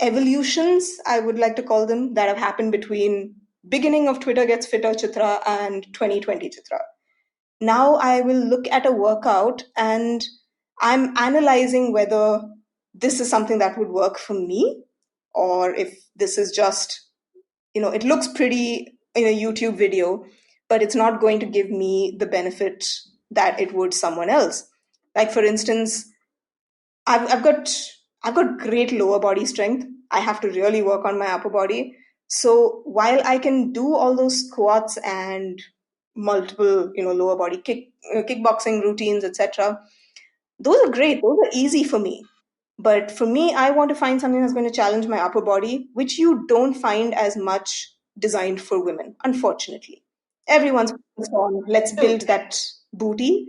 evolutions, I would like to call them, that have happened between beginning of Twitter Gets Fitter Chitra and 2020 Chitra. Now I will look at a workout and I'm analyzing whether this is something that would work for me, or if this is just, it looks pretty in a YouTube video, but it's not going to give me the benefit that it would someone else. Like for instance, I've got great lower body strength. I have to really work on my upper body. So while I can do all those squats and multiple, lower body kickboxing routines, etc., those are great. Those are easy for me. But for me, I want to find something that's going to challenge my upper body, which you don't find as much designed for women, unfortunately. Everyone's focused on let's build that booty.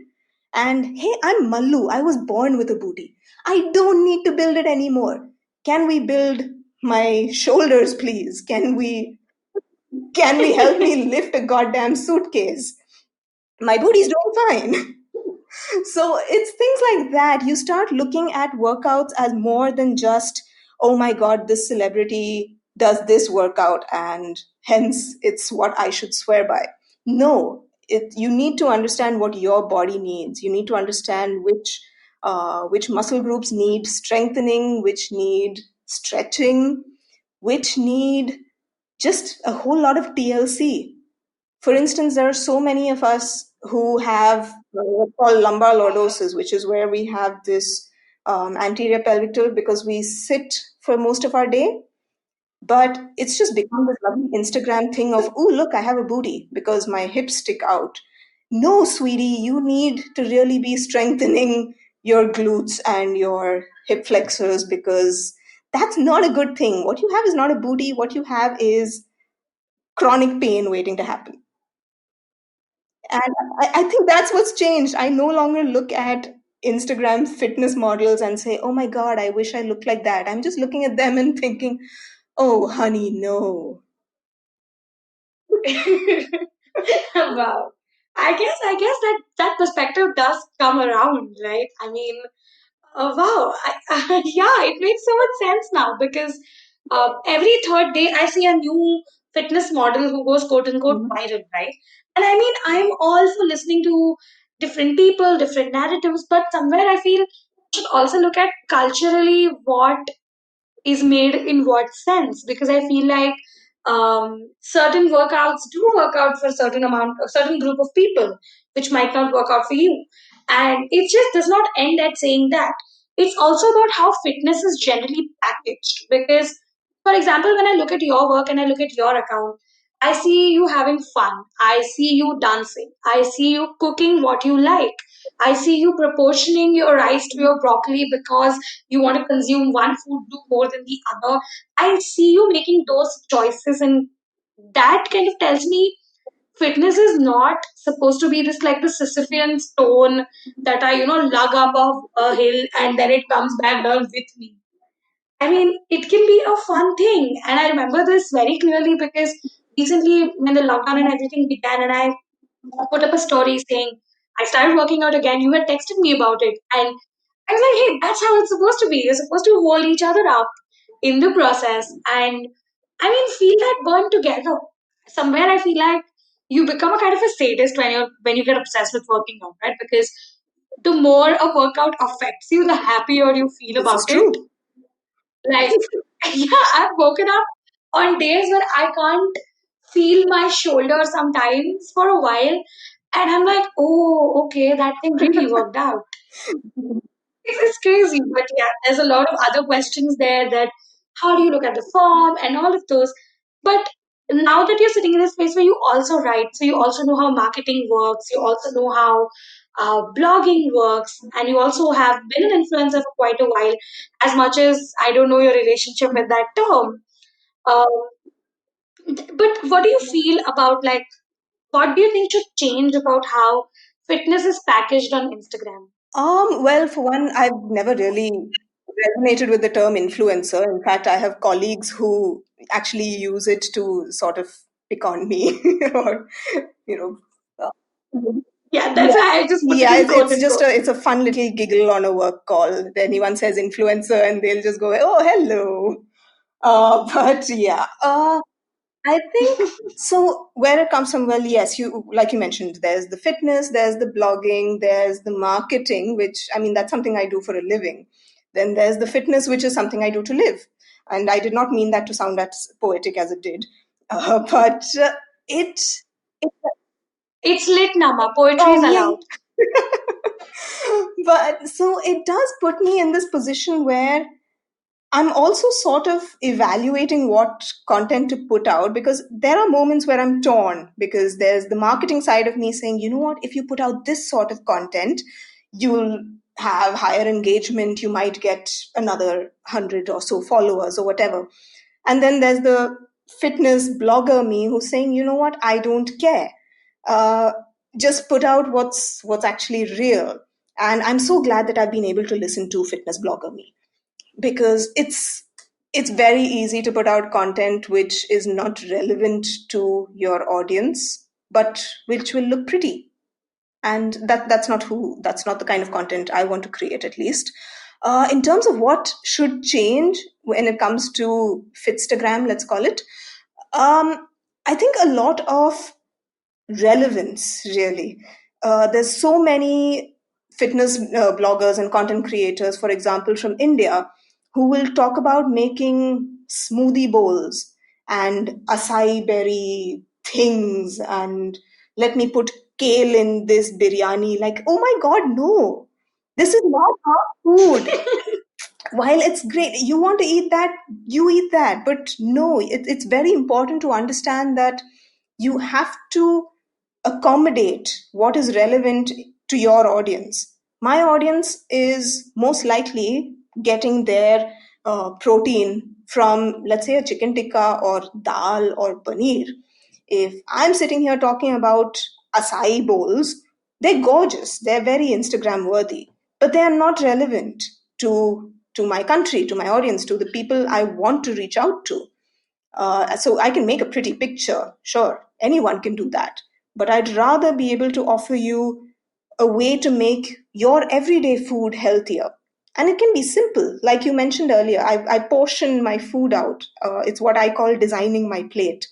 And hey, I'm Mallu. I was born with a booty. I don't need to build it anymore. Can we build my shoulders, please? Can we help me lift a goddamn suitcase? My booty's doing fine. So it's things like that. You start looking at workouts as more than just, oh my God, this celebrity does this workout and hence it's what I should swear by. No, you need to understand what your body needs. You need to understand which muscle groups need strengthening, which need stretching, which need just a whole lot of TLC. For instance, there are so many of us who have what's called lumbar lordosis, which is where we have this anterior pelvic tilt because we sit for most of our day. But it's just become this lovely Instagram thing of, oh, look, I have a booty because my hips stick out. No, sweetie, you need to really be strengthening your glutes and your hip flexors because that's not a good thing. What you have is not a booty. What you have is chronic pain waiting to happen. And I think that's what's changed. I no longer look at Instagram fitness models and say, oh my God, I wish I looked like that. I'm just looking at them and thinking, oh, honey, no. Wow. I guess that perspective does come around, right? I mean, wow. Yeah, it makes so much sense now because every third day I see a new fitness model who goes quote unquote Mhm. viral, right? And I mean, I'm all for listening to different people, different narratives, but somewhere I feel we should also look at culturally what is made in what sense, because I feel like certain workouts do work out for a certain group of people, which might not work out for you. And it just does not end at saying that. It's also about how fitness is generally packaged. Because, for example, when I look at your work and I look at your account, I see you having fun. I see you dancing. I see you cooking what you like. I see you proportioning your rice to your broccoli because you want to consume one food do more than the other. I see you making those choices, and that kind of tells me fitness is not supposed to be this like the Sisyphean stone that I, lug up a hill and then it comes back down with me. I mean, it can be a fun thing. And I remember this very clearly because recently, when the lockdown and everything began, and I put up a story saying, I started working out again, you had texted me about it. And I was like, hey, that's how it's supposed to be. You're supposed to hold each other up in the process. And I mean, feel that burn together. Somewhere I feel like you become a kind of a sadist when you get obsessed with working out, right? Because the more a workout affects you, the happier you feel This is about it. true. Like, yeah, I've woken up on days where I can't feel my shoulder sometimes for a while. And I'm like, oh, okay, that thing really worked out. It's crazy, but yeah, there's a lot of other questions there that how do you look at the form and all of those. But now that you're sitting in a space where you also write, so you also know how marketing works, you also know how blogging works, and you also have been an influencer for quite a while, as much as I don't know your relationship with that term. Um, but what do you feel about like, what do you think should change about how fitness is packaged on Instagram? Well, for one, I've never really resonated with the term influencer. In fact, I have colleagues who actually use it to sort of pick on me or, you know, uh, Yeah, that's yeah. why I just put it Yeah, in quote it's and just quote. it's a fun little giggle on a work call. Anyone says influencer and they'll just go, "Oh, hello." But yeah, I think so. Where it comes from, well, yes, you like you mentioned, there's the fitness, there's the blogging, there's the marketing, which I mean that's something I do for a living. Then there's the fitness, which is something I do to live. And I did not mean that to sound as poetic as it did, but it, it. It's lit, Nama. Poetry Oh is yay! allowed. But so it does put me in this position where I'm also sort of evaluating what content to put out because there are moments where I'm torn because there's the marketing side of me saying, you know what, if you put out this sort of content, you'll have higher engagement, you might get another 100 or so followers or whatever. And then there's the fitness blogger me who's saying, you know what, I don't care. Uh, just put out what's actually real. And I'm so glad that I've been able to listen to fitness blogger me because it's very easy to put out content which is not relevant to your audience but which will look pretty, and that's not the kind of content I want to create, at least. In terms of what should change when it comes to fitstagram, let's call it, I think a lot of relevance, really. There's so many fitness bloggers and content creators, for example, from India, who will talk about making smoothie bowls and acai berry things and let me put kale in this biryani. Like, oh my God, no. This is not our food. While it's great, you want to eat that, you eat that. But no, it's very important to understand that you have to accommodate what is relevant to your audience. My audience is most likely getting their protein from, let's say, a chicken tikka or dal or paneer. If I'm sitting here talking about acai bowls, they're gorgeous, they're very Instagram worthy, but they are not relevant to my country, to my audience, to the people I want to reach out to. So I can make a pretty picture, sure, anyone can do that. But I'd rather be able to offer you a way to make your everyday food healthier. And it can be simple. Like you mentioned earlier, I portion my food out. It's what I call designing my plate.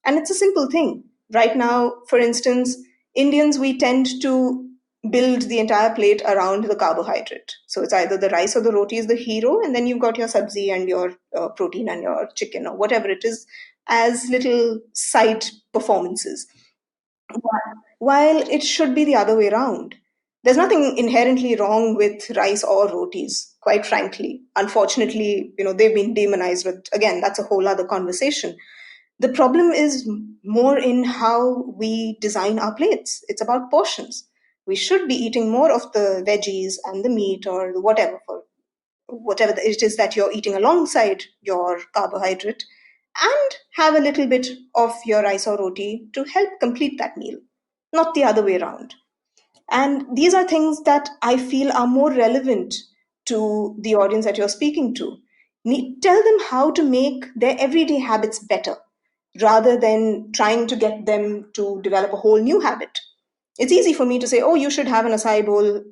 And it's a simple thing. Right now, for instance, Indians, we tend to build the entire plate around the carbohydrate. So it's either the rice or the roti is the hero, and then you've got your sabzi and your protein and your chicken or whatever it is as little side performances. While it should be the other way around. There's nothing inherently wrong with rice or rotis, quite frankly. Unfortunately, they've been demonized, but again, that's a whole other conversation. The problem is more in how we design our plates. It's about portions. We should be eating more of the veggies and the meat or the whatever for whatever it is that you're eating alongside your carbohydrate, and have a little bit of your rice or roti to help complete that meal, not the other way around. And these are things that I feel are more relevant to the audience that you're speaking to. Tell them how to make their everyday habits better rather than trying to get them to develop a whole new habit. It's easy for me to say, oh, you should have an acai bowl,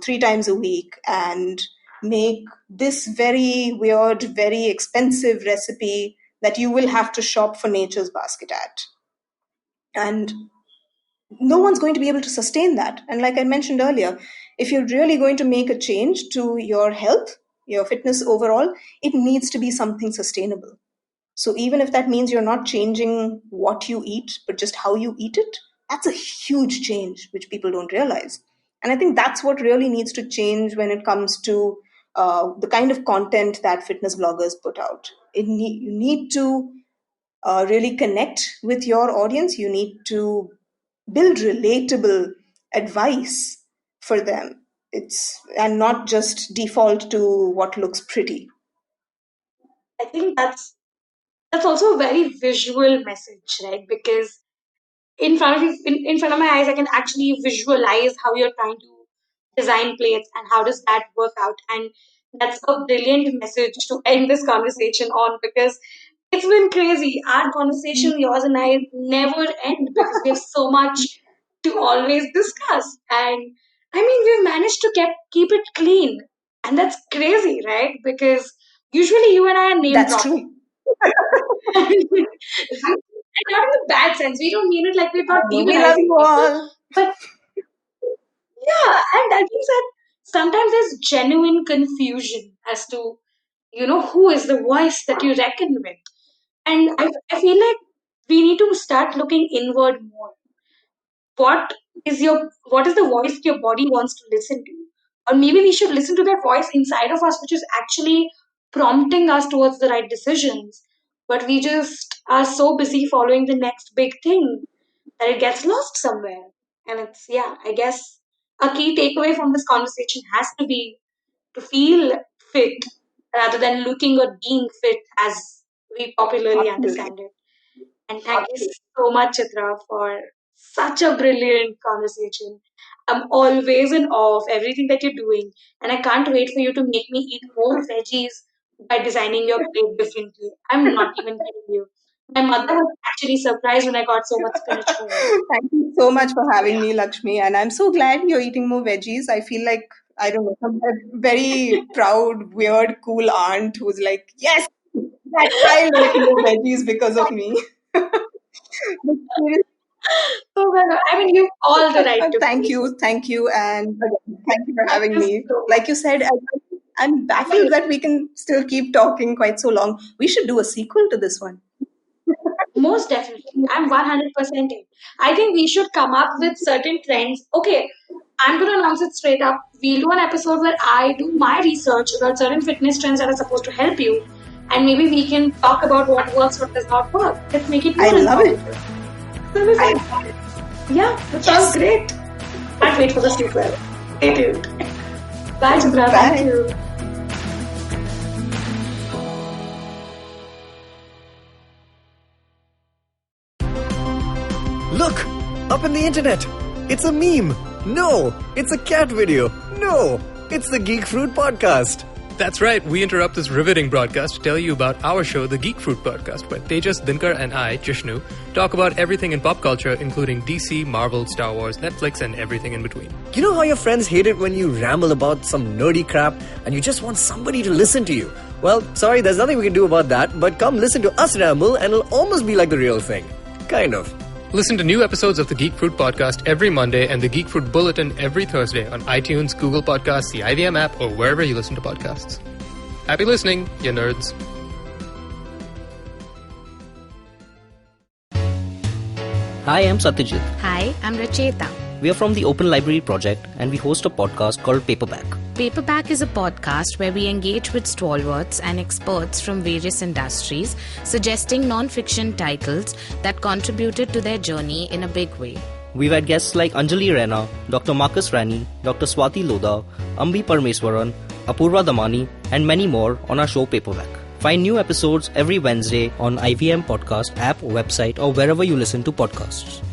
3 times a week and make this very weird, very expensive recipe that you will have to shop for Nature's Basket at. And no one's going to be able to sustain that. And like I mentioned earlier, if you're really going to make a change to your health, your fitness overall, it needs to be something sustainable. So even if that means you're not changing what you eat, but just how you eat it, that's a huge change, which people don't realize. And I think that's what really needs to change when it comes to the kind of content that fitness bloggers put out. You need to really connect with your audience. You need to build relatable advice for them. And not just default to what looks pretty. I think that's also a very visual message, right? Because in front of you, in front of my eyes, I can actually visualize how you're trying to design plates and how does that work out. And that's a brilliant message to end this conversation on, because it's been crazy. Our conversation, yours and I, never end because we have so much to always discuss. And I mean, we've managed to keep it clean. And that's crazy, right? Because usually you and I are name That's dropping. true. And not in the bad sense. We don't mean it like we're not We love demonizing you people. all. But yeah, and that means that sometimes there's genuine confusion as to, who is the voice that you reckon with. And I feel like we need to start looking inward more. What what is the voice your body wants to listen to? Or maybe we should listen to that voice inside of us, which is actually prompting us towards the right decisions. But we just are so busy following the next big thing that it gets lost somewhere. And I guess a key takeaway from this conversation has to be to feel fit rather than looking or being fit as we popularly Absolutely. understand it. And thank you so much, Chitra, for such a brilliant conversation. I'm always in awe of everything that you're doing, and I can't wait for you to make me eat more veggies by designing your plate differently. I'm not even kidding you. My mother was actually surprised when I got so much spinach home. Thank you so much for having me, Lakshmi. And I'm so glad you're eating more veggies. I feel like, I don't know, some very proud, weird, cool aunt who's like, yes, that child ate more veggies because of me. But seriously, Oh my God. I mean, you've all the right to thank feel so. you, thank you, and again, thank you for Thank having you me. so much. Like you said, I'm Oh my baffled that we can still keep talking quite so long. We should do a sequel to this one. Most definitely. I'm 100% in. I think we should come up with certain trends. Okay, I'm going to announce it straight up. We'll do an episode where I do my research about certain fitness trends that are supposed to help you. And maybe we can talk about what works, what does not work. Let's make it more I love it. informative. So we said, yeah, that sounds great. Can't wait for the sequel. Stay tuned. Bye, Chitra. Bye. Thank you. Look! Up in the internet! It's a meme! No! It's a cat video! No! It's the Geek Fruit Podcast! That's right, we interrupt this riveting broadcast to tell you about our show, The Geek Fruit Podcast, where Tejas, Dinkar, and I, Jishnu, talk about everything in pop culture, including DC, Marvel, Star Wars, Netflix, and everything in between. You know how your friends hate it when you ramble about some nerdy crap and you just want somebody to listen to you? Well, sorry, there's nothing we can do about that, but come listen to us ramble and it'll almost be like the real thing. Kind of. Listen to new episodes of the Geek Fruit Podcast every Monday and the Geek Fruit Bulletin every Thursday on iTunes, Google Podcasts, the IVM app, or wherever you listen to podcasts. Happy listening, you nerds. Hi, I'm Satyajit. Hi, I'm Racheta. We are from the Open Library Project and we host a podcast called Paperback. Paperback is a podcast where we engage with stalwarts and experts from various industries, suggesting non-fiction titles that contributed to their journey in a big way. We've had guests like Anjali Raina, Dr. Marcus Rani, Dr. Swati Lodha, Ambi Parmeswaran, Apurva Damani, and many more on our show Paperback. Find new episodes every Wednesday on IVM Podcast app, website, or wherever you listen to podcasts.